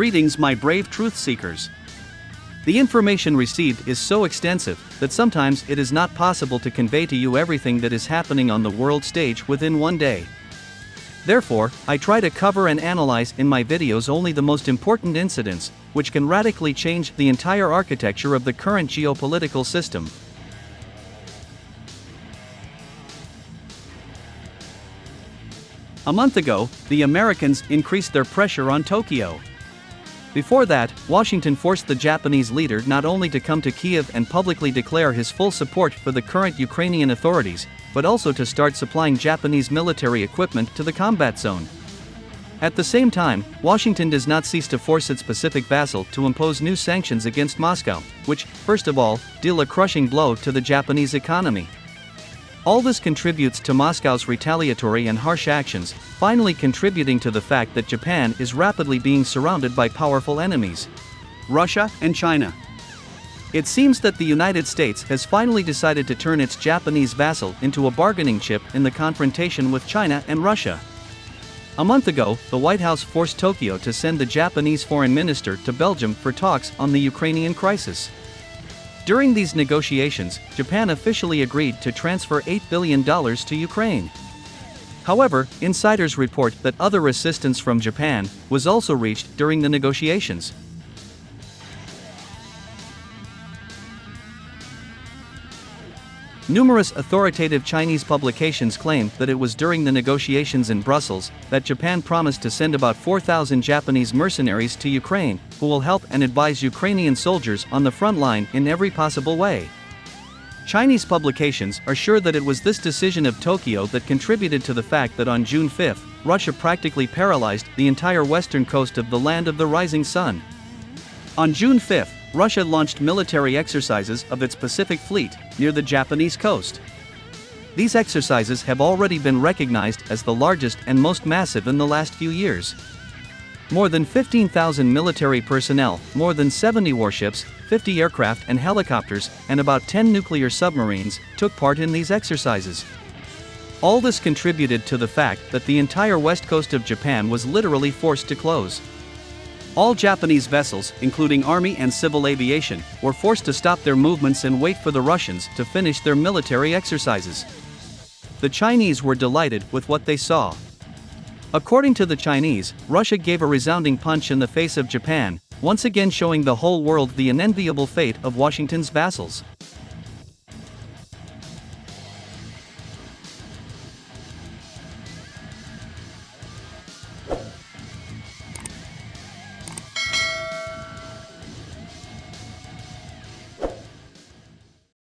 Greetings, my brave truth seekers. The information received is so extensive that sometimes it is not possible to convey to you everything that is happening on the world stage within one day. Therefore, I try to cover and analyze in my videos only the most important incidents, which can radically change the entire architecture of the current geopolitical system. A month ago, the Americans increased their pressure on Tokyo. Before that, Washington forced the Japanese leader not only to come to Kiev and publicly declare his full support for the current Ukrainian authorities, but also to start supplying Japanese military equipment to the combat zone. At the same time, Washington does not cease to force its Pacific vassal to impose new sanctions against Moscow, which, first of all, deal a crushing blow to the Japanese economy. All this contributes to Moscow's retaliatory and harsh actions, finally contributing to the fact that Japan is rapidly being surrounded by powerful enemies: Russia and China. It seems that the United States has finally decided to turn its Japanese vassal into a bargaining chip in the confrontation with China and Russia. A month ago, the White House forced Tokyo to send the Japanese foreign minister to Belgium for talks on the Ukrainian crisis. During these negotiations, Japan officially agreed to transfer $8 billion to Ukraine. However, insiders report that other assistance from Japan was also reached during the negotiations. Numerous authoritative Chinese publications claim that it was during the negotiations in Brussels that Japan promised to send about 4,000 Japanese mercenaries to Ukraine, who will help and advise Ukrainian soldiers on the front line in every possible way. Chinese publications are sure that it was this decision of Tokyo that contributed to the fact that on June 5, Russia practically paralyzed the entire western coast of the land of the rising sun. On June 5, Russia launched military exercises of its Pacific Fleet near the Japanese coast. These exercises have already been recognized as the largest and most massive in the last few years. More than 15,000 military personnel, more than 70 warships, 50 aircraft and helicopters, and about 10 nuclear submarines took part in these exercises. All this contributed to the fact that the entire west coast of Japan was literally forced to close. All Japanese vessels, including army and civil aviation, were forced to stop their movements and wait for the Russians to finish their military exercises. The Chinese were delighted with what they saw. According to the Chinese, Russia gave a resounding punch in the face of Japan, once again showing the whole world the unenviable fate of Washington's vassals.